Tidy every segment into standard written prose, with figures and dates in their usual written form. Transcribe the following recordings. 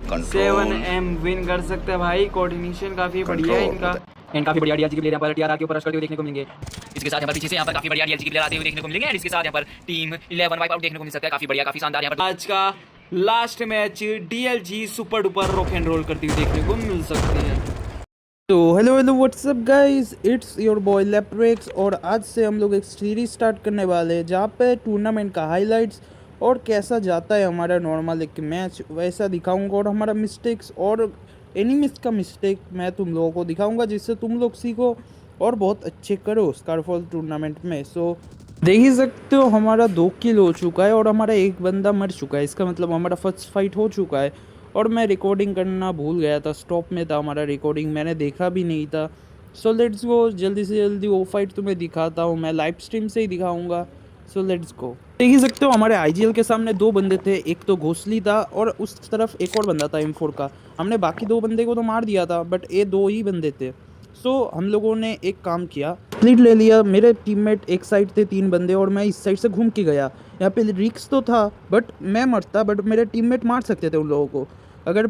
7M win कर सकते हैं भाई। कोऑर्डिनेशन काफी बढ़िया है इनका एंड काफी बढ़िया डीएलजी के प्लेयर यहाँ पर टीआरआर के ऊपर रश करते हुए देखने को मिलेंगे। इसके साथ यहाँ पर पीछे से यहाँ पर काफी बढ़िया डीएलजी के प्लेयर आते हुए देखने को मिलेंगे एंड इसके साथ यहाँ पर टीम 11 वाइप आउट देखने को मिल सकता है। काफी बढ़िया काफी शानदार यहाँ पर आज का last match DLG super duper rock and roll करती हुई देखने को मिल सकती है। तो hello what's up guys, it's your boy Leprex और आज से हम लोग एक सीरीज स्टार्ट करने वाले हैं जहाँ पे टूर्नामेंट का हाइलाइट्स और कैसा जाता है हमारा नॉर्मल एक मैच वैसा दिखाऊंगा और हमारा मिस्टेक्स और एनिमीज का मिस्टेक मैं तुम लोगों को दिखाऊंगा जिससे तुम लोग सीखो और बहुत अच्छे करो स्कारफॉल टूर्नामेंट में। सो देख ही सकते हो हमारा 2 किल हो चुका है और हमारा एक बंदा मर चुका है। इसका मतलब हमारा फर्स्ट फाइट हो चुका है और मैं रिकॉर्डिंग करना भूल गया था, स्टॉप में था हमारा रिकॉर्डिंग, मैंने देखा भी नहीं था। सो लेट्स गो, जल्दी से जल्दी वो फाइट तुम्हें दिखाता हूँ, मैं लाइव स्ट्रीम से ही दिखाऊंगा। So let's go. देख ही सकते हो हमारे आईजीएल के सामने 2 बंदे थे, एक तो घोसली था और उस तरफ एक और बंदा था M4 का। हमने बाकी 2 बंदे को तो मार दिया था बट ये 2 ही बंदे थे। सो हम लोगों ने एक काम किया, स्प्लिट ले लिया। मेरे टीममेट एक साइड थे 3 बंदे और मैं इस साइड से घूम के गया। यहाँ पे रिक्स तो था बट मैं मरता, बट मेरे टीममेट मार सकते थे उन लोगों को। अगर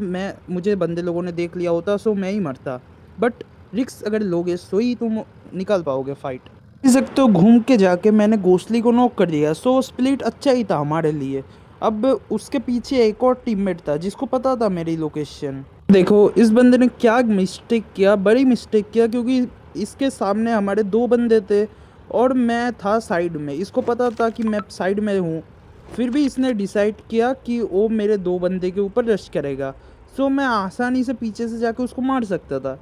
मुझे बंदे लोगों ने देख लिया होता सो मैं ही मरता, बट रिक्स अगर लोगे सो ही तुम निकाल पाओगे फाइट। देख सकते हो घूम के जाके मैंने घोसली को नॉक कर दिया। सो स्प्लिट अच्छा ही था हमारे लिए। अब उसके पीछे एक और टीममेट था जिसको पता था मेरी लोकेशन। देखो इस बंदे ने क्या मिस्टेक किया, बड़ी मिस्टेक किया, क्योंकि इसके सामने हमारे 2 बंदे थे और मैं था साइड में। इसको पता था कि मैं साइड में हूँ, फिर भी इसने डिसाइड किया कि वो मेरे 2 बंदे के ऊपर रश करेगा। सो मैं आसानी से पीछे से जाकर उसको मार सकता था।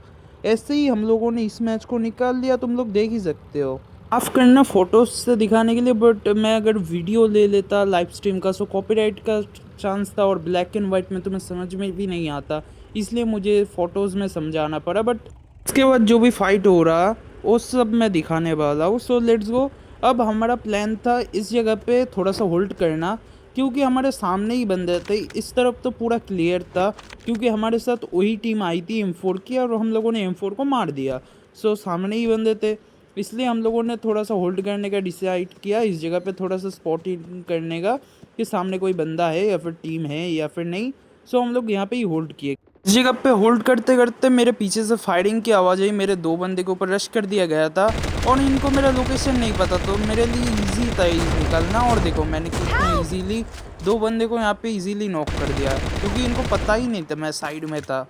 ऐसे ही हम लोगों ने इस मैच को निकाल लिया, तुम लोग देख ही सकते हो। माफ़ करना फ़ोटोज़ से दिखाने के लिए, बट मैं अगर वीडियो ले लेता लाइव स्ट्रीम का सो कॉपीराइट का चांस था और ब्लैक एंड वाइट में तुम्हें समझ में भी नहीं आता, इसलिए मुझे फ़ोटोज़ में समझाना पड़ा। बट इसके बाद जो भी फाइट हो रहा वो सब मैं दिखाने वाला हूँ। So let's go. अब हमारा प्लान था इस जगह पे थोड़ा सा होल्ड करना, क्योंकि हमारे सामने ही बंदे थे। इस तरफ तो पूरा क्लियर था क्योंकि हमारे साथ वही टीम आई थी M4 की और हम लोगों ने M4 को मार दिया। सो सामने ही बंदे थे, इसलिए हम लोगों ने थोड़ा सा होल्ड करने का डिसाइड किया, इस जगह पे थोड़ा सा स्पॉटिंग करने का कि सामने कोई बंदा है या फिर टीम है या फिर नहीं। सो हम लोग यहाँ पे ही होल्ड किए। इस जगह पे होल्ड करते करते मेरे पीछे से फायरिंग की आवाज़ आई, मेरे 2 बंदे के ऊपर रश कर दिया गया था और इनको मेरा लोकेशन नहीं पता, तो मेरे लिए इजी था निकलना। और देखो मैंने कितना इजीली 2 बंदे को यहाँ पे इजीली नॉक कर दिया क्योंकि इनको पता ही नहीं था मैं साइड में था।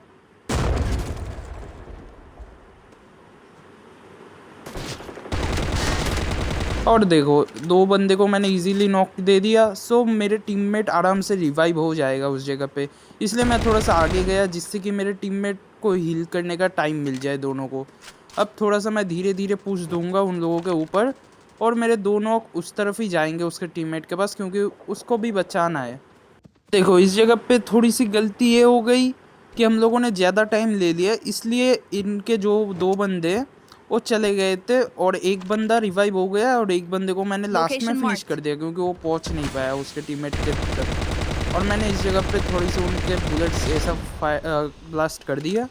और देखो 2 बंदे को मैंने इजीली नॉक दे दिया। सो मेरे टीममेट आराम से रिवाइव हो जाएगा उस जगह पे, इसलिए मैं थोड़ा सा आगे गया जिससे कि मेरे टीममेट को हील करने का टाइम मिल जाए दोनों को। अब थोड़ा सा मैं धीरे धीरे पुश दूंगा उन लोगों के ऊपर और मेरे 2 नॉक उस तरफ ही जाएंगे उसके टीममेट के पास, क्योंकि उसको भी बचाना है। देखो इस जगह पे थोड़ी सी गलती ये हो गई कि हम लोगों ने ज़्यादा टाइम ले लिया, इसलिए इनके जो 2 बंदे वो चले गए थे और एक बंदा रिवाइव हो गया और एक बंदे को मैंने लास्ट में फिनिश कर दिया क्योंकि वो पहुंच नहीं पाया उसके टीममेट के तक। और मैंने इस जगह पे थोड़ी सी उनके बुलेट्स ऐसा ब्लास्ट कर दिया।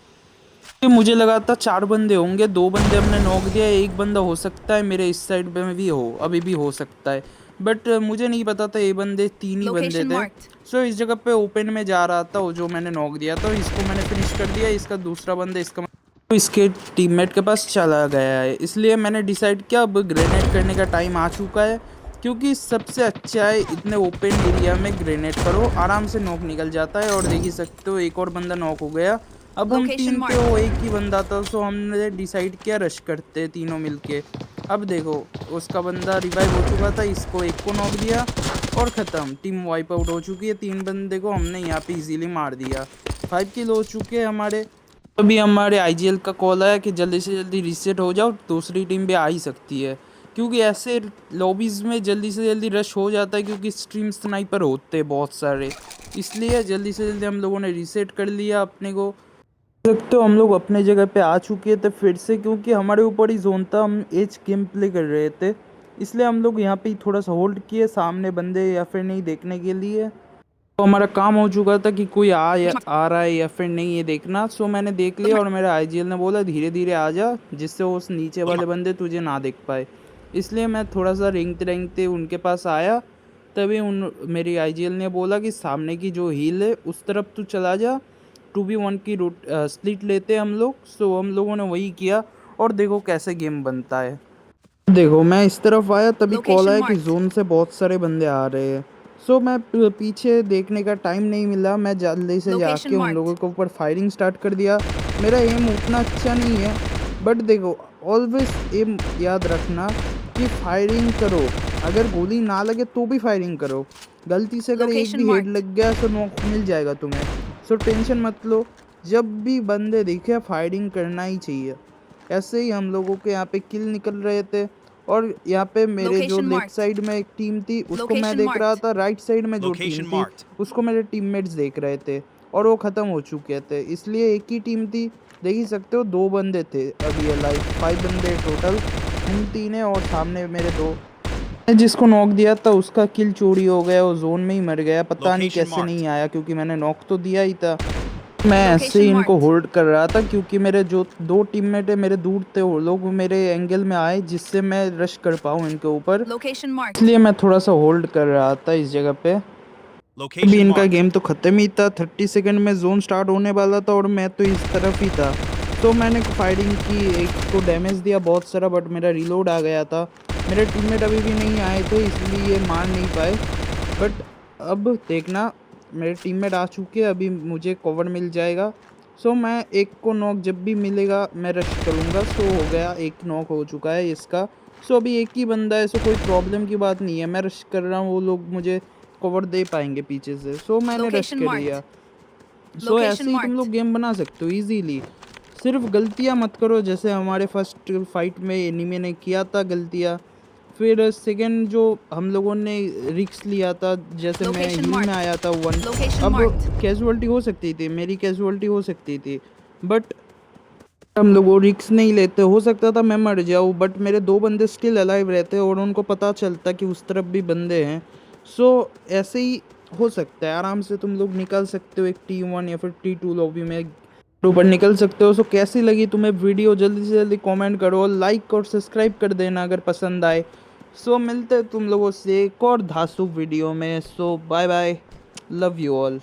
तो मुझे लगा था 4 बंदे होंगे, 2 बंदे हमने नॉक दिया, एक बंदा हो सकता है मेरे इस साइड में भी हो, अभी भी हो सकता है, बट मुझे नहीं पता था ये बंदे 3 ही बंदे थे। सो इस जगह पे ओपन में जा रहा था वो जो मैंने नॉक दिया था, इसको मैंने फिनिश कर दिया। इसका दूसरा बंदा इसके टीममेट के पास चला गया है, इसलिए मैंने डिसाइड किया अब ग्रेनेड करने का टाइम आ चुका है, क्योंकि सबसे अच्छा है इतने ओपन एरिया में ग्रेनेड करो, आराम से नॉक निकल जाता है। और देख ही सकते हो एक और बंदा नॉक हो गया। अब हम 3 थे, वो एक ही बंदा था, सो हमने डिसाइड किया रश करते तीनों मिलके। अब देखो उसका बंदा रिवाइव हो चुका था, इसको एक को नॉक दिया और ख़त्म, टीम वाइप आउट हो चुकी है। 3 बंदे को हमने यहाँ पे इजीली मार दिया। 5 किल हो चुके हैं हमारे। अभी हमारे आईजीएल का कॉल आया कि जल्दी से जल्दी रीसेट हो जाओ, दूसरी टीम भी आ ही सकती है, क्योंकि ऐसे लॉबीज़ में जल्दी से जल्दी रश हो जाता है क्योंकि स्ट्रीम स्नाइपर होते हैं बहुत सारे, इसलिए जल्दी से जल्दी हम लोगों ने रीसेट कर लिया अपने को। देख सकते हो हम लोग अपने जगह पे आ चुके थे फिर से, क्योंकि हमारे ऊपर ही जोन था, हम एज गेम प्ले कर रहे थे, इसलिए हम लोग यहाँ पे ही थोड़ा सा होल्ड किए सामने बंदे या फिर नहीं देखने के लिए। तो हमारा काम हो चुका था कि कोई आ रहा है या फिर नहीं ये देखना। सो मैंने देख लिया और मेरे आईजीएल ने बोला धीरे धीरे आ जा, जिससे उस नीचे वाले बंदे तुझे ना देख पाए, इसलिए मैं थोड़ा सा रेंगते रेंगते उनके पास आया। तभी मेरी आईजीएल ने बोला कि सामने की जो हील है उस तरफ तू चला जा 2v1 की रूट स्प्लिट लेते हम लोग। सो हम लोगों ने वही किया और देखो कैसे गेम बनता है। देखो मैं इस तरफ आया तभी कॉल Location आया कि marked. जोन से बहुत सारे बंदे आ रहे हैं। सो मैं पीछे देखने का टाइम नहीं मिला, मैं जल्दी से Location जाके उन marked. लोगों के ऊपर फायरिंग स्टार्ट कर दिया। मेरा एम उतना अच्छा नहीं है, बट देखो ऑलवेज एम याद रखना कि फायरिंग करो, अगर गोली ना लगे तो भी फायरिंग करो। गलती से अगर एक Location भी हेड marked. लग गया तो नॉक मिल जाएगा तुम्हें। सो टेंशन मत लो, जब भी बंदे दिखे फायरिंग करना ही चाहिए। ऐसे ही हम लोगों के यहाँ पे किल निकल रहे थे और यहाँ पे मेरे जो Location लेफ्ट marked. साइड में एक टीम थी उसको मैं Location देख रहा marked. था, राइट साइड में जो टीम Location थी marked. उसको मेरे टीममेट्स देख रहे थे और वो ख़त्म हो चुके थे। इसलिए एक ही टीम थी, देख ही सकते हो 2 बंदे थे अभी लाइव, 5 बंदे टोटल, हम 3 हैं और सामने मेरे 2। मैंने जिसको नॉक दिया था उसका किल चोरी हो गया, वो जोन में ही मर गया, पता नहीं Location कैसे नहीं marked. आया क्योंकि मैंने नॉक तो दिया ही था। मैं ऐसे ही Location इनको marked. होल्ड कर रहा था क्योंकि मेरे जो 2 टीममेट है मेरे दूर थे, वो लोग मेरे एंगल में आए जिससे मैं रश कर पाऊँ इनके ऊपर, Location marked. इसलिए मैं थोड़ा सा होल्ड कर रहा था इस जगह पे। अभी Location इनका marked. गेम तो ख़त्म ही था, 30 सेकंड में जोन स्टार्ट होने वाला था और मैं तो इस तरफ ही था। तो मैंने फायरिंग की, एक को डैमेज दिया बहुत सारा, बट मेरा रिलोड आ गया था। मेरे टीममेट अभी भी नहीं आए थे इसलिए मार नहीं पाए, बट अब देखना मेरे टीममेट आ चुके हैं, अभी मुझे कवर मिल जाएगा। सो मैं एक को नॉक जब भी मिलेगा मैं रश करूँगा। सो हो गया, एक नॉक हो चुका है इसका। सो अभी एक ही बंदा है, सो कोई प्रॉब्लम की बात नहीं है, मैं रश कर रहा हूँ, वो लोग मुझे कवर दे पाएंगे पीछे से। सो मैंने रश Location कर marked. दिया। सो Location ऐसे ही तुम marked. लोग गेम बना सकते हो इजीली, सिर्फ गलतियाँ मत करो जैसे हमारे फर्स्ट फाइट में एनिमी ने किया था गलतियाँ। फिर सेकंड जो हम लोगों ने रिक्स लिया था, जैसे मैं Location हिल में marked. आया था 1, Location अब marked. कैजुअलिटी हो सकती थी, मेरी कैजुअलिटी हो सकती थी, बट हम लोग वो रिक्स नहीं लेते, हो सकता था मैं मर जाऊँ बट मेरे 2 बंदे स्टिल अलाइव रहते और उनको पता चलता कि उस तरफ भी बंदे हैं। सो ऐसे ही हो सकता है, आराम से तुम लोग निकल सकते हो एक T1 या फिर T2 लॉबी में ऊपर निकल सकते हो। सो कैसी लगी तुम्हें वीडियो जल्दी से जल्दी कमेंट करो, लाइक और सब्सक्राइब कर देना अगर पसंद आए। सो मिलते हैं तुम लोगों से एक और धांसू वीडियो में। So bye bye, love you all.